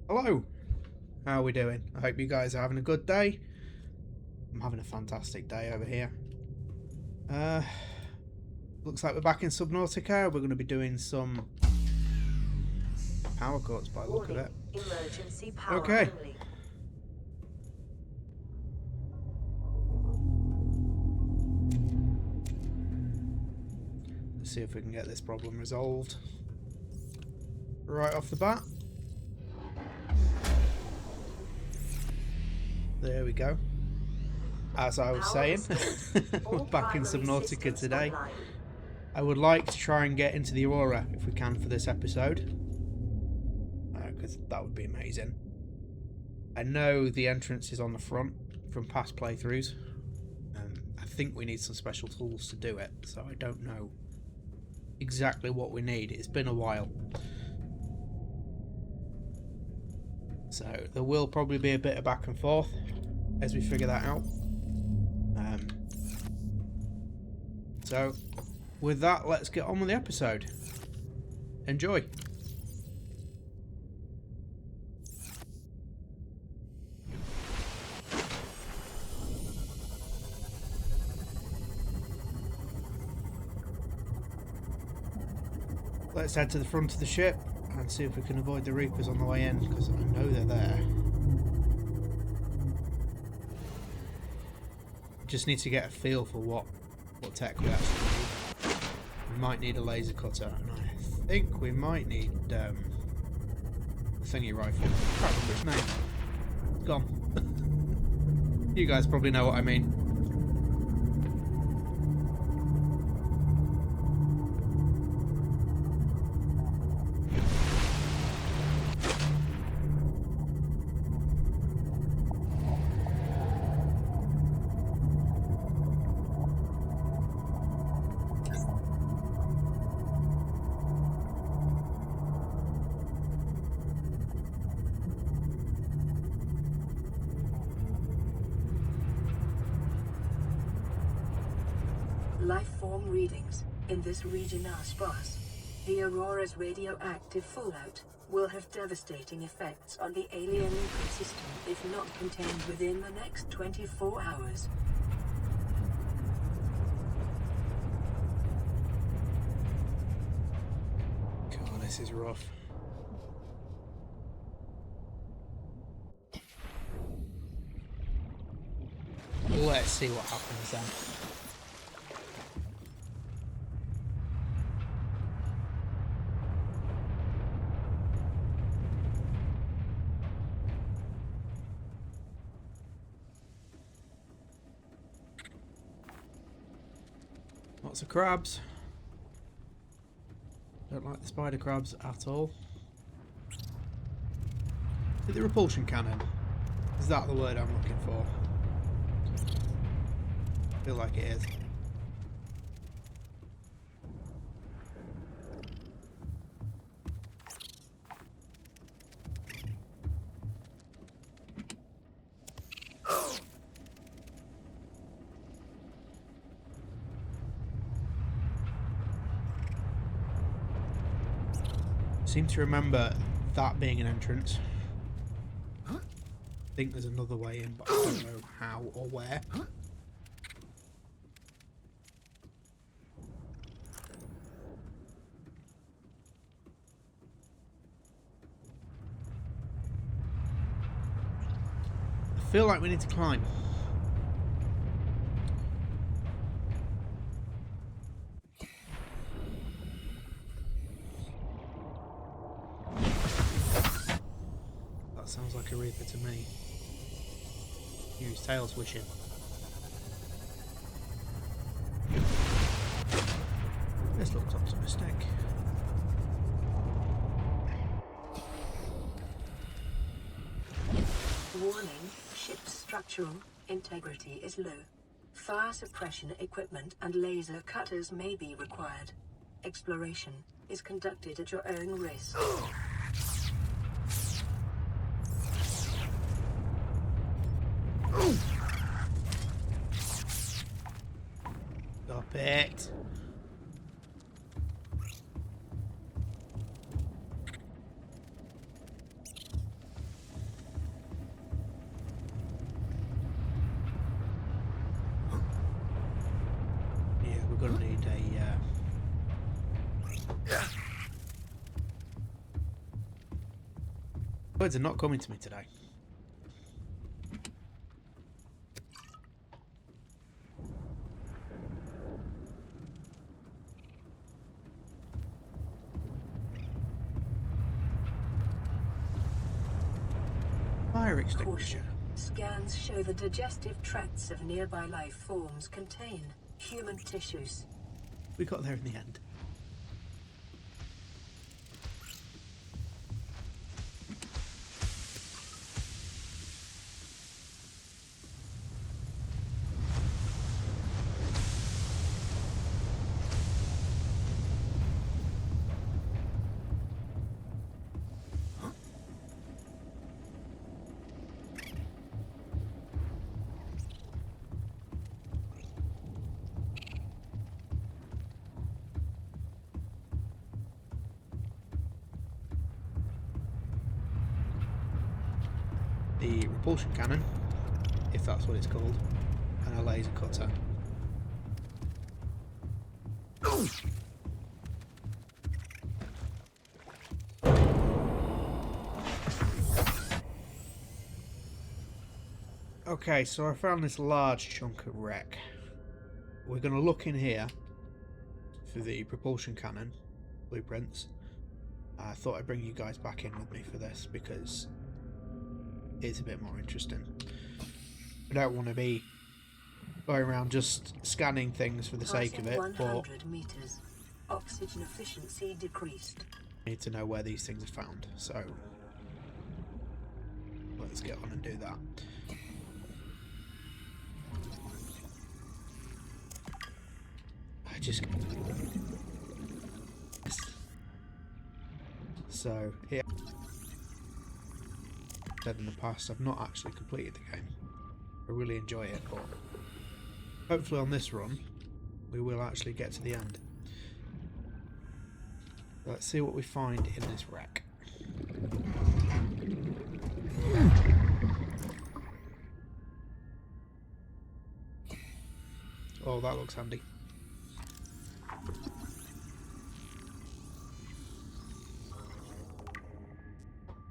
Hello, how are we doing? I hope you guys are having a good day. I'm having a fantastic day over here. Looks like we're back in Subnautica. We're going to be doing some power cuts by the look of it. Emergency power Okay. only. Let's see if we can get this problem resolved right off the bat. There we go. As I was saying, we're back in Subnautica today. I would like to try and get into the Aurora if we can for this episode, because that would be amazing. I know the entrance is on the front from past playthroughs. I think we need some special tools to do it, so I don't know exactly what we need. It's been a while. So there will probably be a bit of back and forth as we figure that out. So with that, let's get on with the episode. Enjoy. Let's head to the front of the ship and see if we can avoid the Reapers on the way in, because I know they're there. Just need to get a feel for what tech we actually need. We might need a laser cutter, and I think we might need a thingy rifle. I can't remember its name. It's gone. You guys probably know what I mean. Life form readings in this region are sparse. The Aurora's radioactive fallout will have devastating effects on the alien ecosystem if not contained within the next 24 hours. God, this is rough. Let's see what happens then. Lots of crabs. Don't like the spider crabs at all. Is it the repulsion cannon? Is that the word I'm looking for? I feel like it is. Seem to remember that being an entrance. I think there's another way in, but I don't know how or where. I feel like we need to climb. That sounds like a Reaper to me. Use tail swishing. This looks optimistic. Warning, ship's structural integrity is low. Fire suppression equipment and laser cutters may be required. Exploration is conducted at your own risk. Stop it. Words are not coming to me today. Fire extinguisher. Scans show the digestive tracts of nearby life forms contain human tissues. We got there in the end. The repulsion cannon, if that's what it's called, and a laser cutter. Okay, so I found this large chunk of wreck. We're going to look in here for the propulsion cannon blueprints. I thought I'd bring you guys back in with me for this because it's a bit more interesting. I don't want to be going around just scanning things for the sake of it, but 100 meters. Oxygen efficiency decreased. I need to know where these things are found, so let's get on and do that. So here, said in the past, I've not actually completed the game. I really enjoy it, but hopefully on this run we will actually get to the end. Let's see what we find in this wreck. Oh, that looks handy.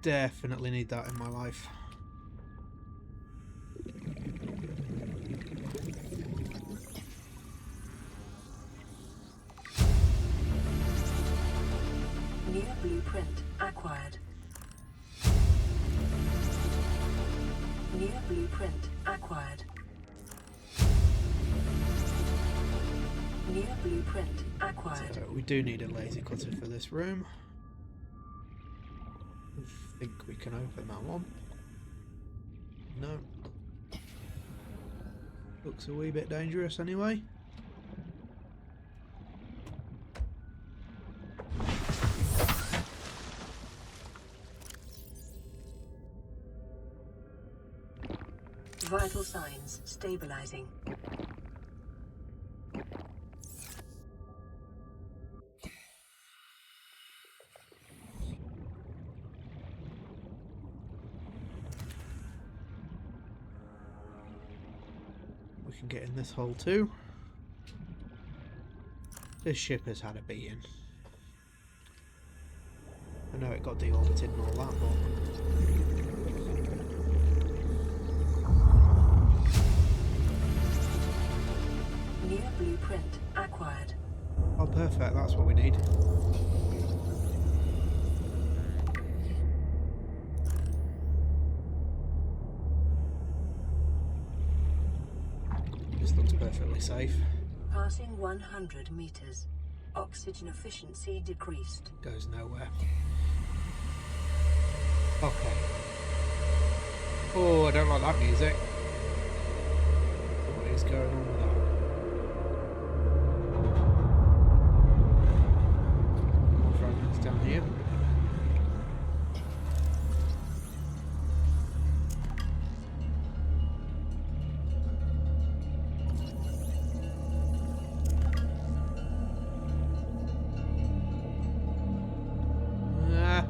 Definitely need that in my life. New blueprint acquired. New blueprint acquired. New blueprint acquired. So we do need a laser cutter for this room. I think we can open that one. No. Looks a wee bit dangerous anyway. Vital signs stabilizing. We can get in this hole too. This ship has had a beating. I know it got deorbited and all that, but New blueprint acquired. oh perfect, that's what we need. This looks perfectly safe. Passing 100 meters. Oxygen efficiency decreased. Goes nowhere. Okay. Oh, I don't like that music. What is going on with that? More fragments down here.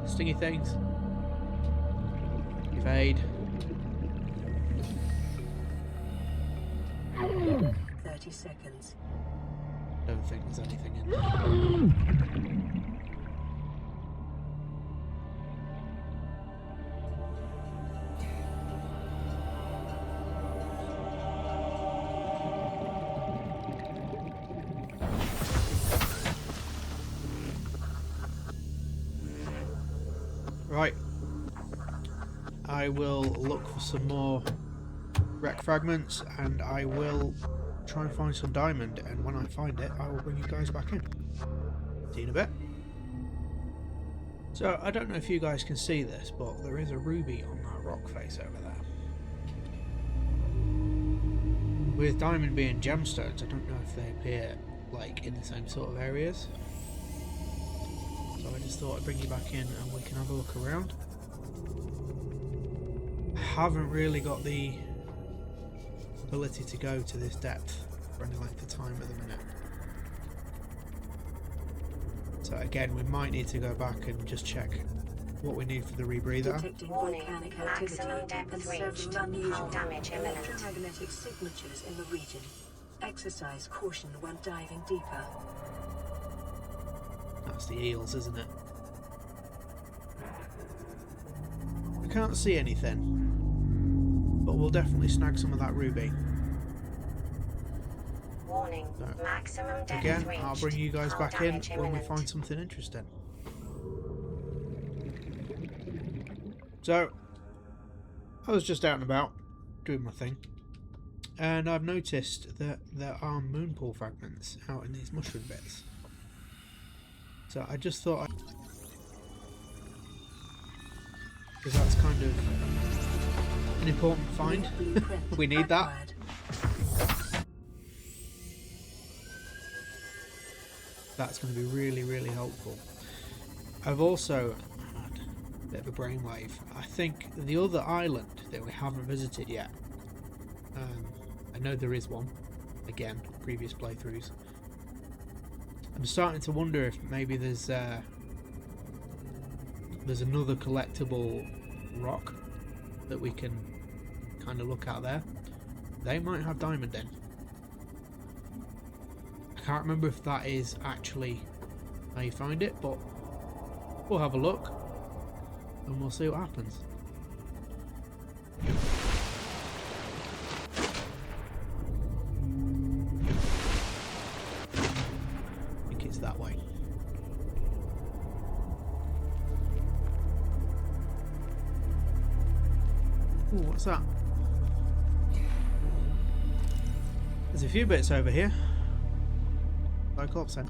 Stingy things. Evade. 30 seconds. Don't think there's anything in there. Right. I will look for some more wreck fragments and I will try and find some diamond, and when I find it I will bring you guys back in. See you in a bit. So I don't know if you guys can see this, but there is a ruby on that rock face over there. With diamond being gemstones, I don't know if they appear like in the same sort of areas. So I just thought I'd bring you back in and we can have a look around. I haven't really got the ability to go to this depth for any length of time at the minute. So again, we might need to go back and just check what we need for the rebreather. Detecting volcanic activity and several unusual electromagnetic signatures in the region. Exercise caution when diving deeper. That's the eels, isn't it? I can't see anything, but we'll definitely snag some of that ruby. Warning, maximum depth Again, reached. I'll bring you guys back in when we imminent. find something interesting. So, I was just out and about, doing my thing, and I've noticed that there are moonpool fragments out in these mushroom bits. So I just thought because that's kind of an important find. We need that. That's going to be really, really helpful. I've also had a bit of a brainwave. I think the other island that we haven't visited yet, I know there is one, again, previous playthroughs. I'm starting to wonder if maybe there's another collectible rock that we can kind of look at there. They might have diamond in. I can't remember if that is actually how you find it, but we'll have a look and we'll see what happens. I think it's that way. Ooh, what's that? There's a few bits over here. Cyclops then.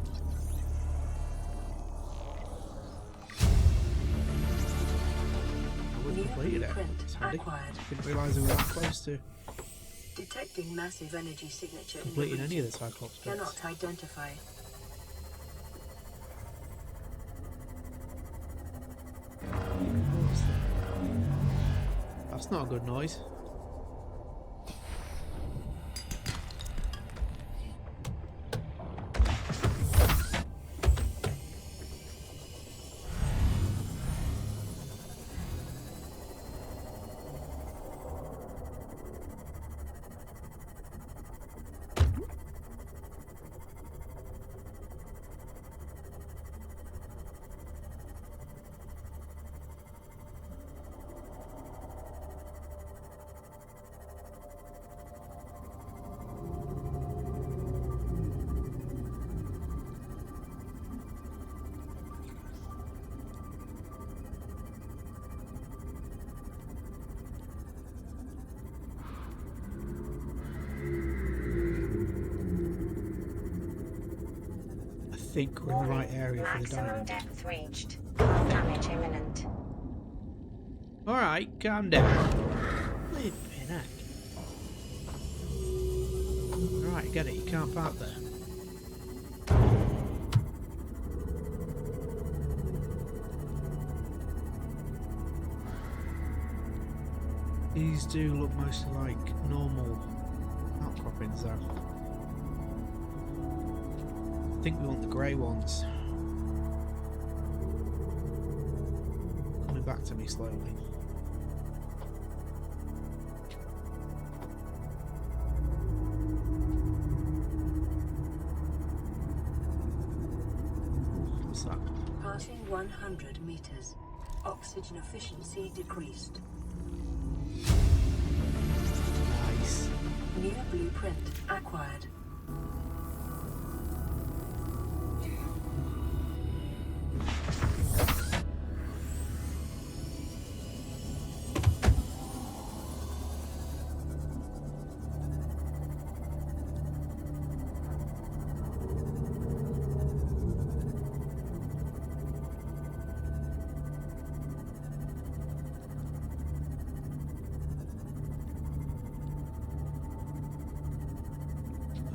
We've completed it. It's handy. Didn't realise we were that close to Detecting massive energy signature completing in the any of the region. Cyclops bits. Cannot identify. What's that? That's not a good noise. I think we're in the right area for the Maximum diamond. depth reached. Hull damage imminent. Alright, calm down. Flippin' heck. Alright, get it, you can't park there. These do look mostly like normal outcroppings though. I think we want the grey ones. Coming back to me slowly. What's that? Passing 100 meters. Oxygen efficiency decreased. Nice. New blueprint acquired.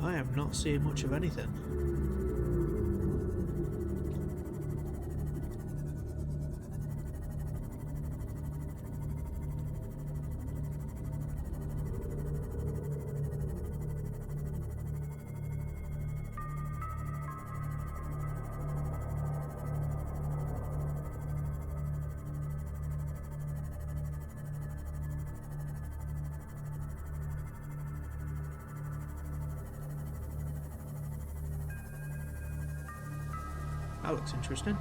I am not seeing much of anything. That looks interesting.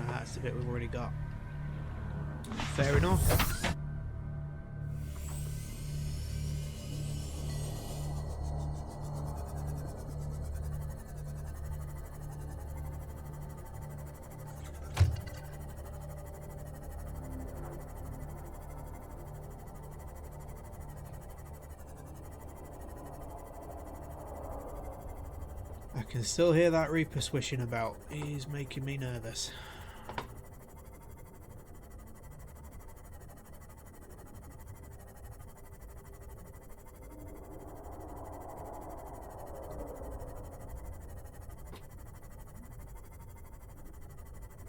That's the bit we've already got. Fair enough. I can still hear that Reaper swishing about. He's making me nervous.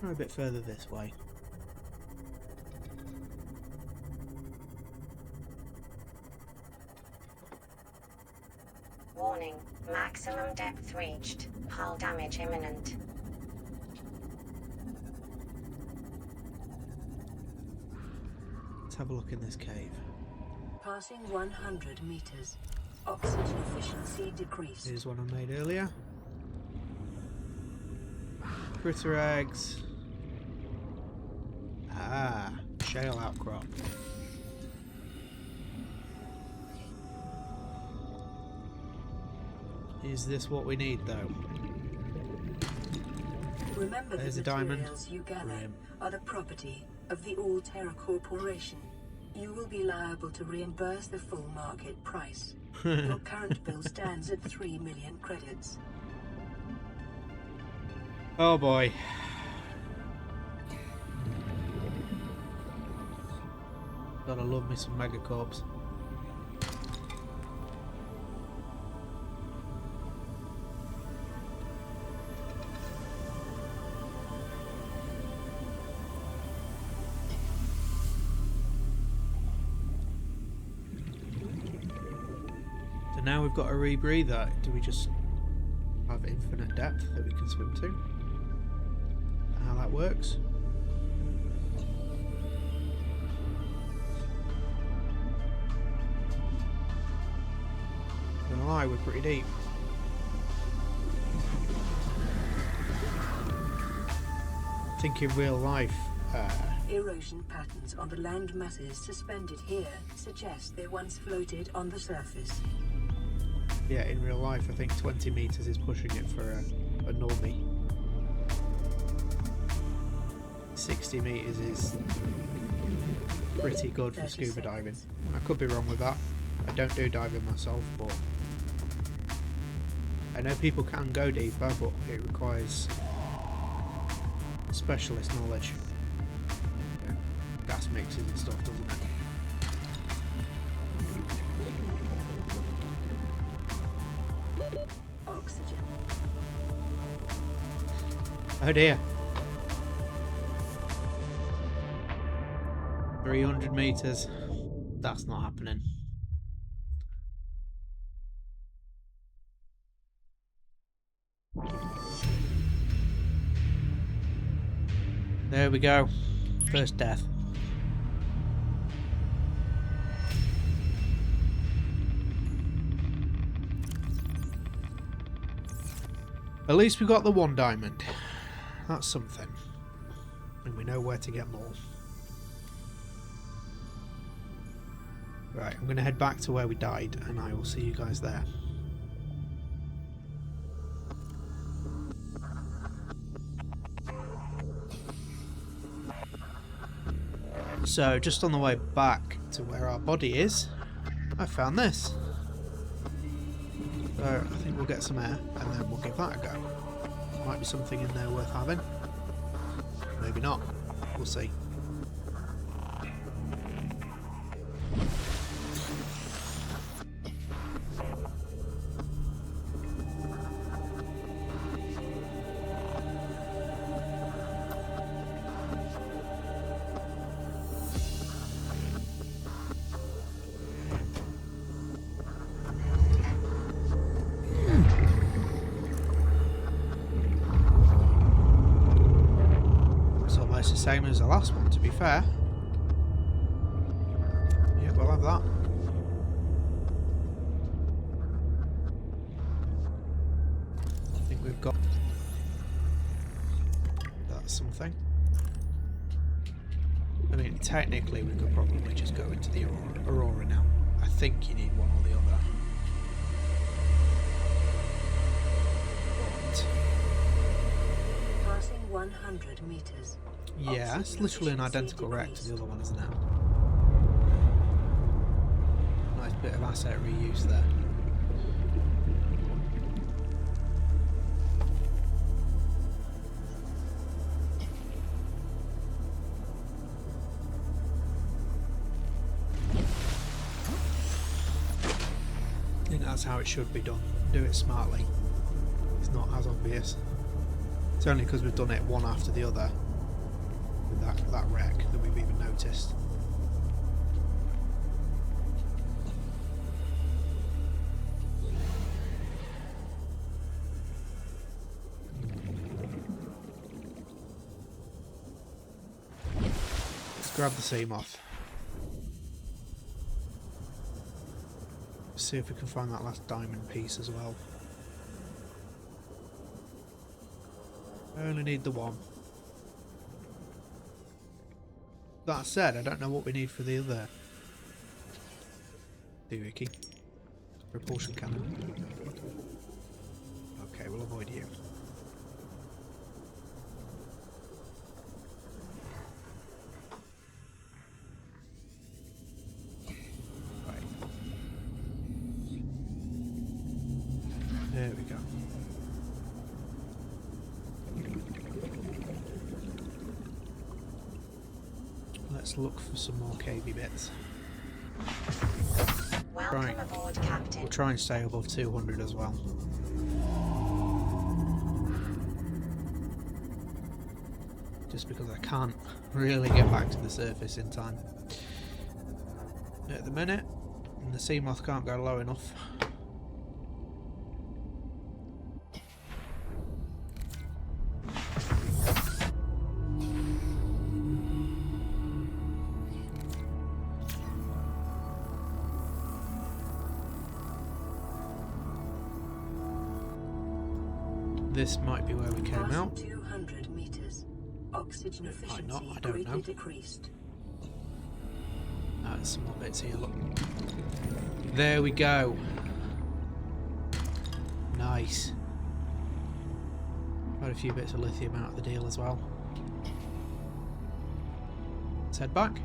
A bit further this way. Warning, maximum depth reached. Hull damage imminent. Let's have a look in this cave. Passing 100 meters. Oxygen efficiency decreased. Here's one I made earlier. Critter eggs. Ah, shale outcrop. Is this what we need, though? Remember, there's the a diamond. materials you gather are the property of the All-Terra Corporation. You will be liable to reimburse the full market price. Your current bill stands at 3 million credits. Oh boy. Gotta love me some megacorps. So now we've got a rebreather. Do we just have infinite depth that we can swim to? How that works? Not gonna lie, we're pretty deep. I think in real life, Erosion patterns on the land masses suspended here suggest they once floated on the surface. yeah, in real life, I think 20 meters is pushing it for a normie. 60 meters is pretty good for scuba diving. I could be wrong with that. I don't do diving myself, but I know people can go deeper, but it requires specialist knowledge. Gas mixes and stuff, doesn't it? Oxygen. Oh dear. 300 meters. That's not happening. There we go. First death. At least we got the one diamond. That's something. And we know where to get more. Right, I'm going to head back to where we died, and I will see you guys there. So, just on the way back to where our body is, I found this. So, I think we'll get some air, and then we'll give that a go. Might be something in there worth having. Maybe not. We'll see. much the same as the last one, to be fair. Yeah, we'll have that. I think we've got... That's something. I mean, technically we could probably just go into the Aurora now. I think you need one or the other. But... Passing 100 meters. yeah, it's Oxygen literally an efficiency identical wreck to the decreased. other one, isn't it? Nice bit of asset reuse there. I think that's how it should be done. Do it smartly. It's not as obvious. It's only because we've done it one after the other with that wreck that we've even noticed. Let's grab the seam off. See if we can find that last diamond piece as well. I only need the one. That said, I don't know what we need for the other doohickey. Propulsion cannon. Okay, we'll avoid you. Right. There we go. Let's look for some more cavey bits. Welcome Right. aboard, Captain. We'll try and stay above 200 as well. Just because I can't really get back to the surface in time. At the minute, the sea moth can't go low enough. This might be where we came Passing out. 200 meters. Oxygen It might not, efficiency I don't greatly know. decreased. There's some more bits here, look. There we go. Nice. Got a few bits of lithium out of the deal as well. Let's head back.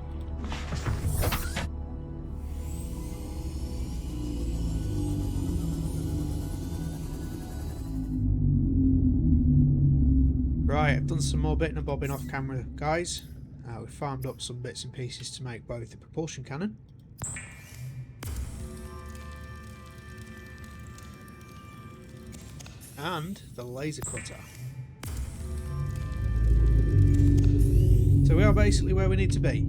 Right, I've done some more bitting and bobbing off camera, guys. We've farmed up some bits and pieces to make both the propulsion cannon and the laser cutter. So we are basically where we need to be.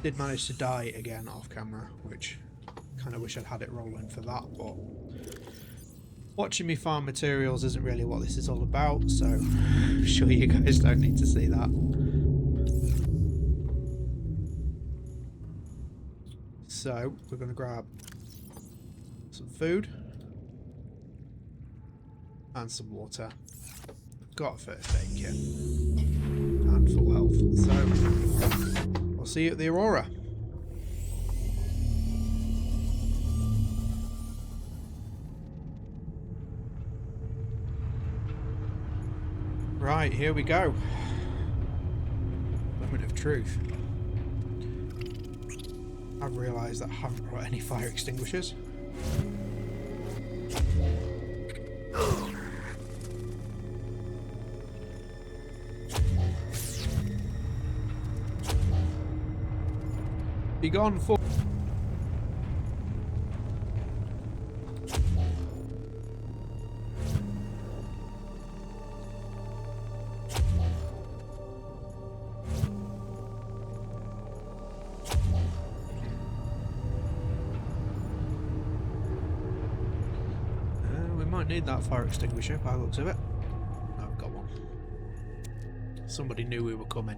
Did manage to die again off camera, which kind of wish I'd had it rolling for that, but watching me farm materials isn't really what this is all about, so I'm sure you guys don't need to see that. So we're going to grab some food and some water. Got a first aid kit and full health, so we'll see you at the Aurora. Right, here we go. Moment of truth. I've realised that I haven't brought any fire extinguishers. Be gone for. We might need that fire extinguisher by the looks of it. No, we've got one. Somebody knew we were coming.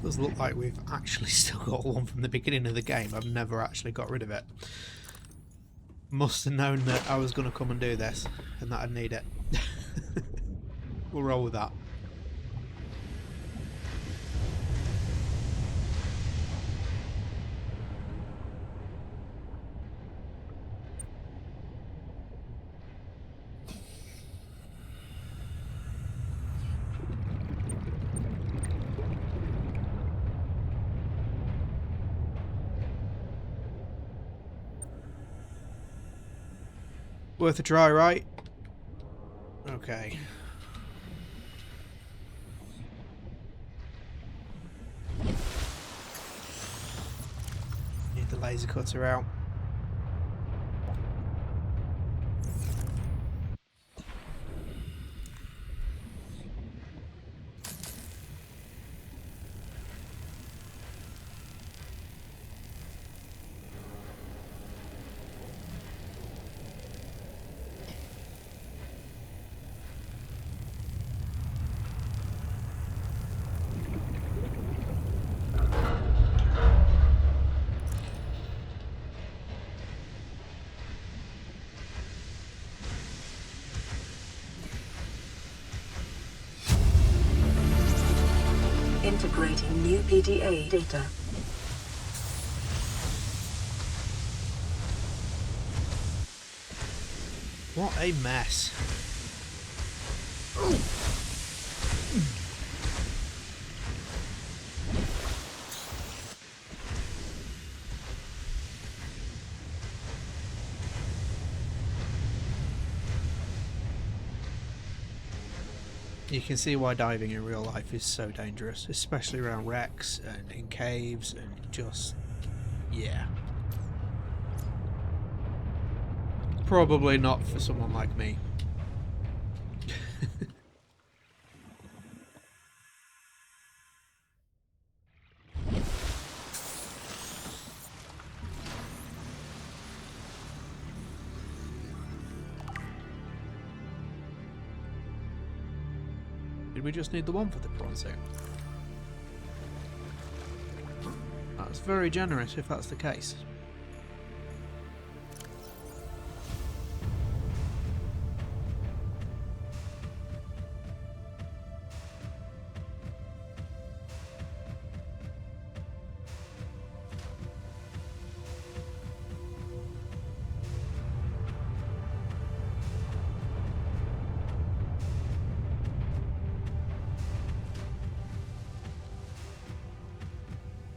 Does look like we've actually still got one from the beginning of the game. I've never actually got rid of it. Must have known that I was going to come and do this and that I'd need it. We'll roll with that. Worth a try, right? Okay. Need the laser cutter out. Integrating new PDA data. What a mess. You can see why diving in real life is so dangerous, especially around wrecks and in caves and just, yeah. Probably not for someone like me. Did we just need the one for the prawn suit? That's very generous if that's the case.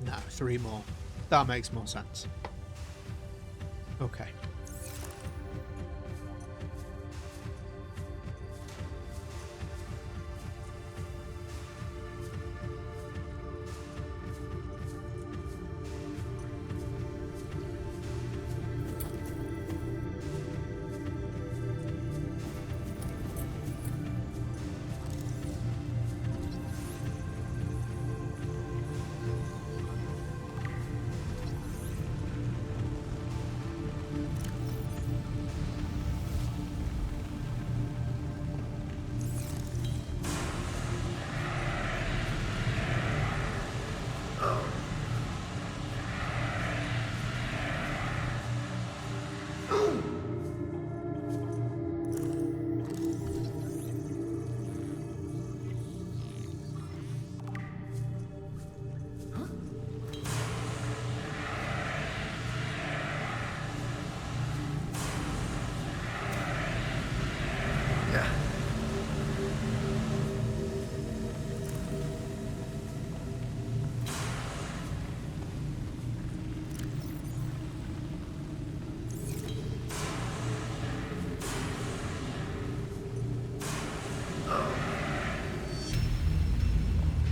No, 3 more. That makes more sense. Okay.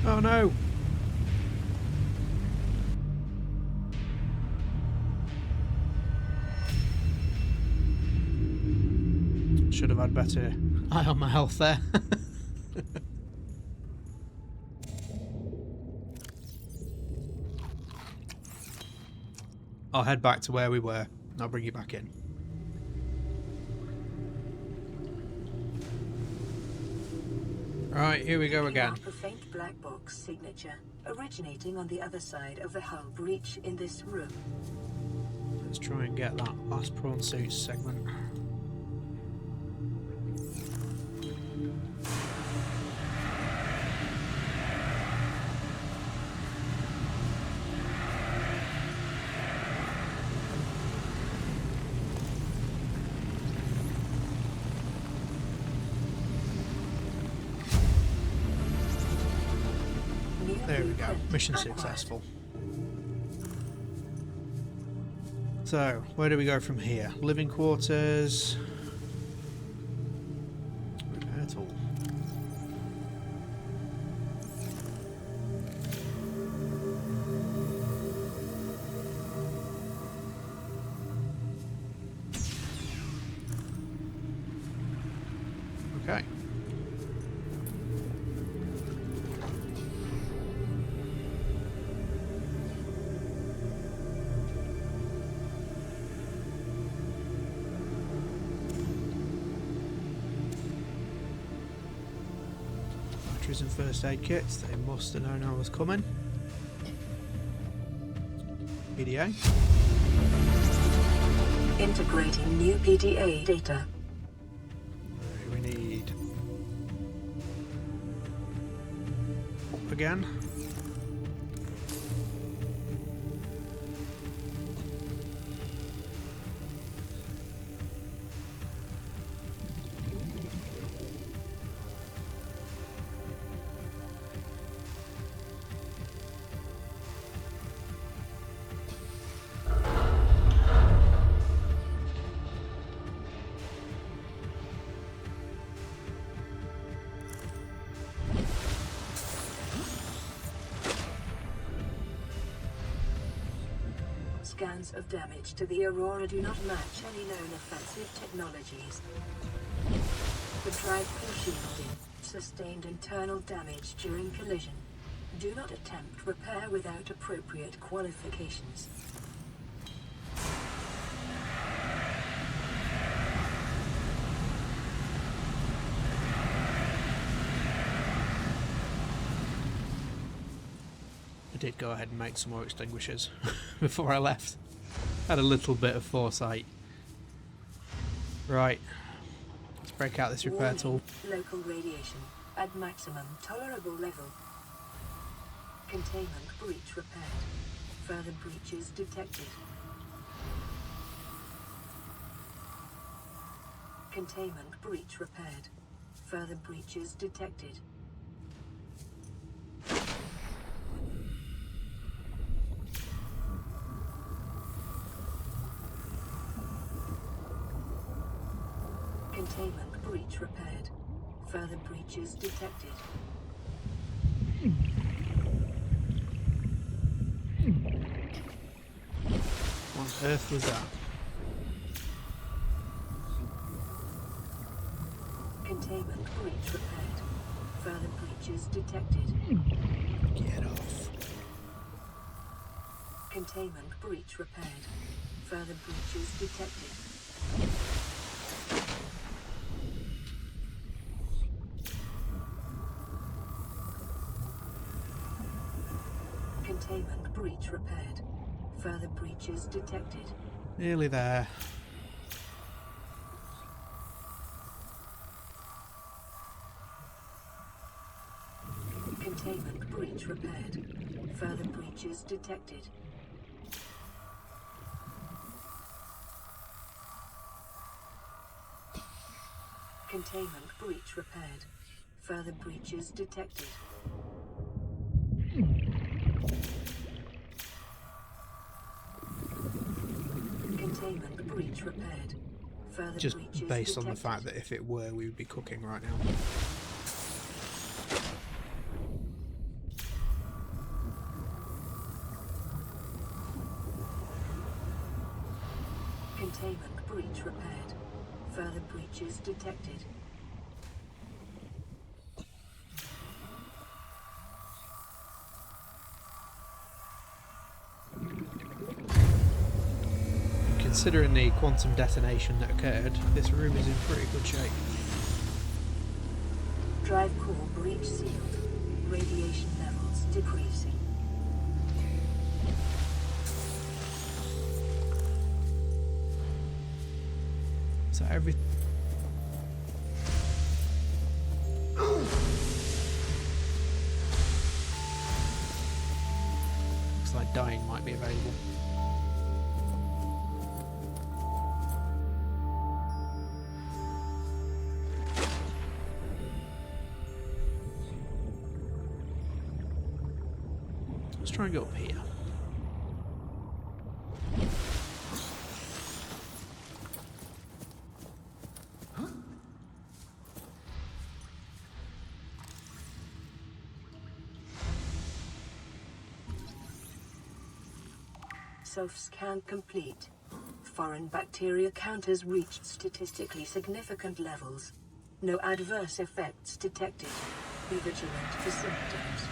Oh no! should have had better eye on my health there. I'll head back to where we were. I'll bring you back in. Right, here we go again. A faint black box signature originating on the other side of the hull breach in this room. Let's try and get that last prawn suit segment. There we go. Mission successful. So, where do we go from here? Living quarters. Repair tool. Okay. And first aid kits. They must have known I was coming. PDA. Integrating new PDA data. We need up again. Scans of damage to the Aurora do not match any known offensive technologies. The drive crew shielding sustained internal damage during collision. Do not attempt repair without appropriate qualifications. Did go ahead and make some more extinguishers before I left. Had a little bit of foresight. Right, let's break out this repair tool. Local radiation at maximum tolerable level. Containment breach repaired. Further breaches detected. Containment breach repaired. Further breaches detected. Containment breach repaired. Further breaches detected. What on earth was that? Containment breach repaired. Further breaches detected. Get off. Containment breach repaired. Further breaches detected. Containment breach repaired. Further breaches detected. Nearly there. Containment breach repaired. Further breaches detected. Containment breach repaired. Further breaches detected. Containment breach repaired. Further Just breaches based on the detected. fact that if it were, we would be cooking right now. Containment breach repaired. Further breaches detected. Considering the quantum detonation that occurred, this room is in pretty good shape. Drive core breach sealed. Radiation levels decreasing. So every... Looks like dying might be available. Let's try and go up here. Self-scan complete. Foreign bacteria counters reached statistically significant levels. No adverse effects detected. Be vigilant for symptoms.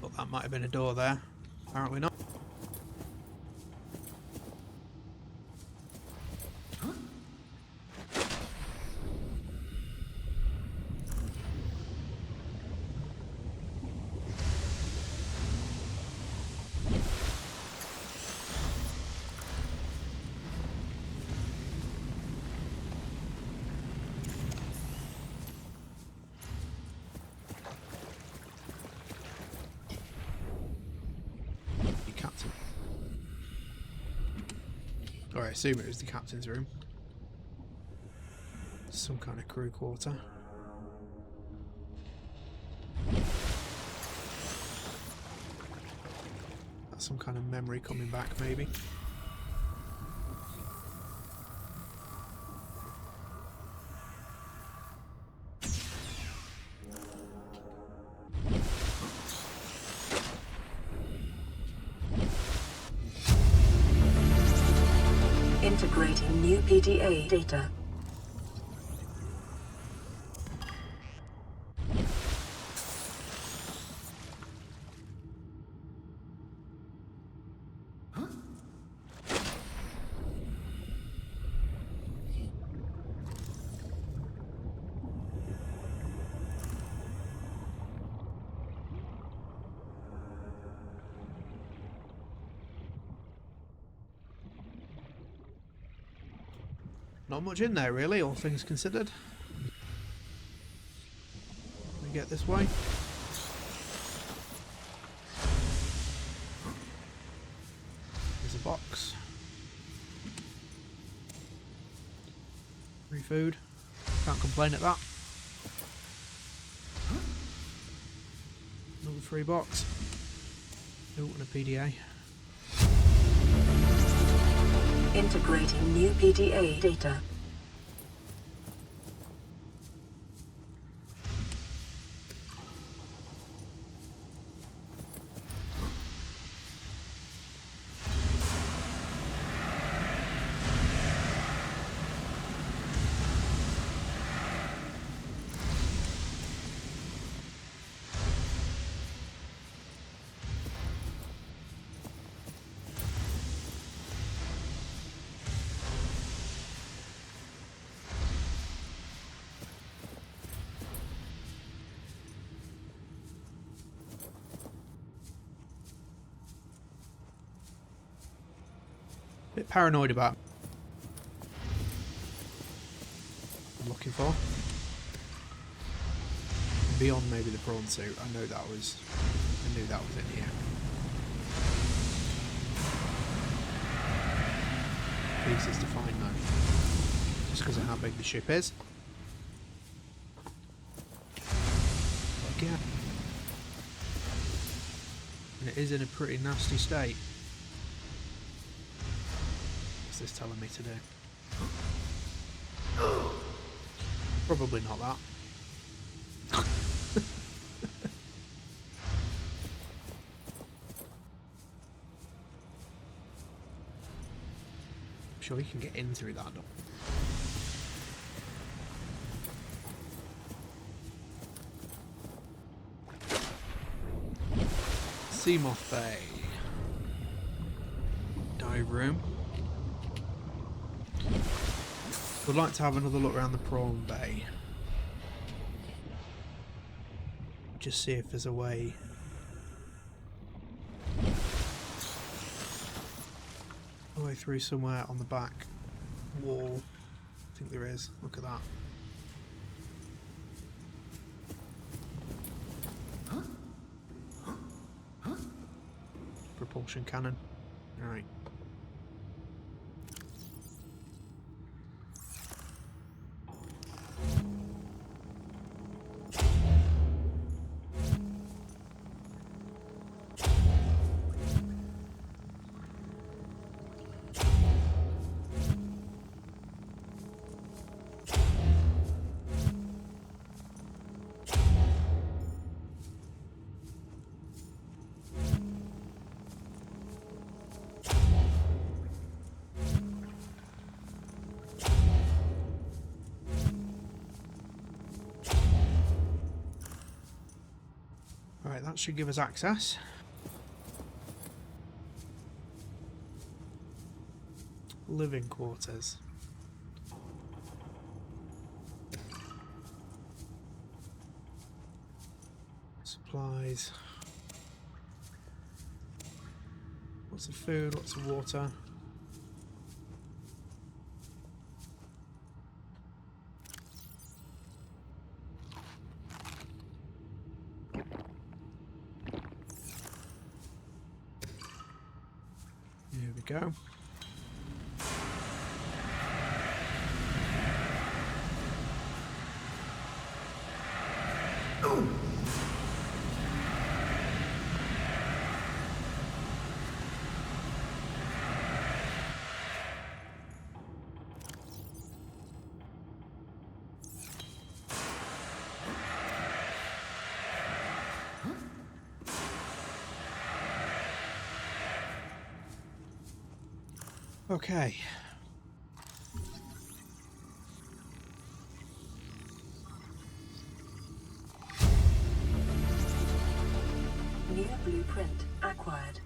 Thought that might have been a door there. Apparently not. Or I assume it was the captain's room. Some kind of crew quarter. That's some kind of memory coming back, maybe. Integrating new PDA data. Not much in there really, all things considered. We get this way. There's a box. Free food. Can't complain at that. Another free box. Oh, and a PDA. Integrating new PDA data. Bit paranoid about I'm looking for. Beyond maybe the prawn suit, I knew that was in here. Pieces to find though. Just because of how big the ship is. Again. And it is in a pretty nasty state. What's this telling me to do? Probably not that. I'm sure you can get in through that door. Seamoth Bay. Dive room. Would like to have another look around the Prawn Bay. Just see if there's a way. A way through somewhere on the back wall. I think there is. Look at that. Propulsion cannon. Alright. Right, that should give us access. Living quarters. Supplies. Lots of food, lots of water. Here we go. Okay. New blueprint acquired.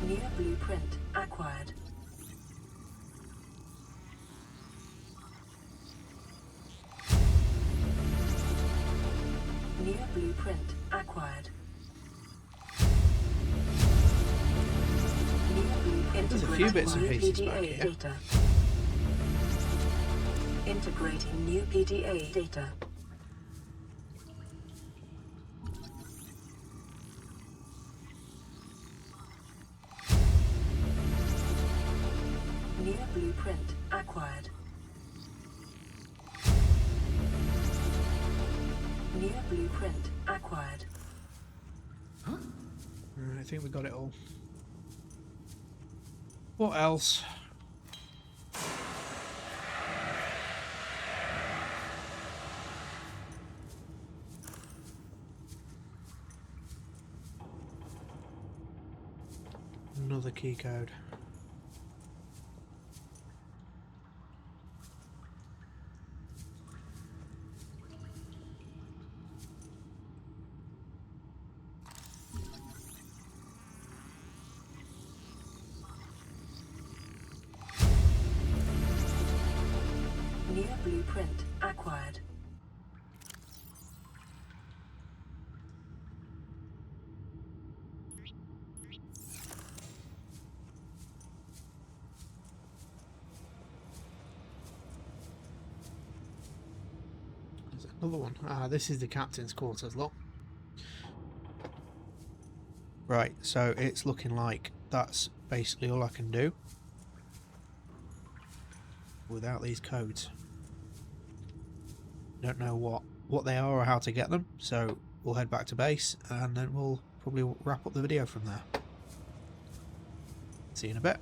New blueprint acquired. New blueprint acquired. There's a few bits and pieces back here. Data. Integrating new PDA data. New blueprint acquired. New blueprint acquired. Right, I think we got it all. What else? Another key code. New blueprint acquired. There's another one. Ah, this is the captain's quarters, look. Right, so it's looking like that's basically all I can do without these codes. Don't know what they are or how to get them, so we'll head back to base and then we'll probably wrap up the video from there. See you in a bit.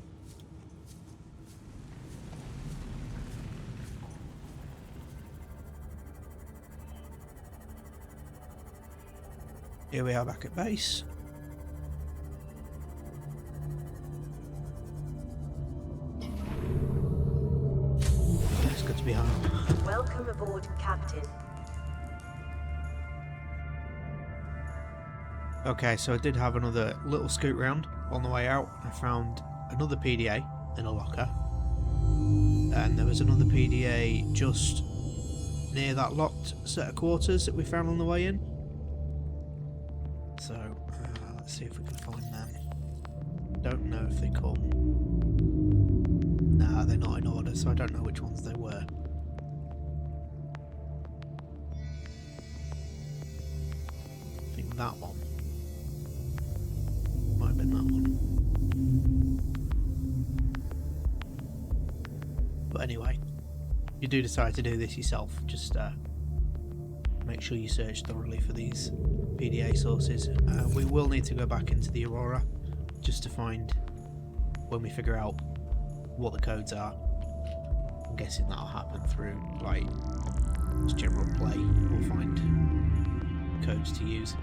Here we are back at base. It's good to be home. Welcome aboard, Captain. Okay, so I did have another little scoot round on the way out. I found another PDA in a locker. And there was another PDA just near that locked set of quarters that we found on the way in. So, let's see if we can find them. Don't know if they come. Nah, they're not in order, so I don't know which ones they were. I think that one. Might have been that one. But anyway, if you do decide to do this yourself, just make sure you search thoroughly for these PDA sources. We will need to go back into the Aurora just to find, when we figure out what the codes are. I'm guessing that'll happen through like just general play. We'll find codes to use.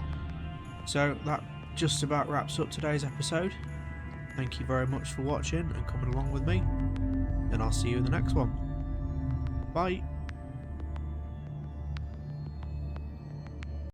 So that just about wraps up today's episode. Thank you very much for watching and coming along with me, and I'll see you in the next one. Bye.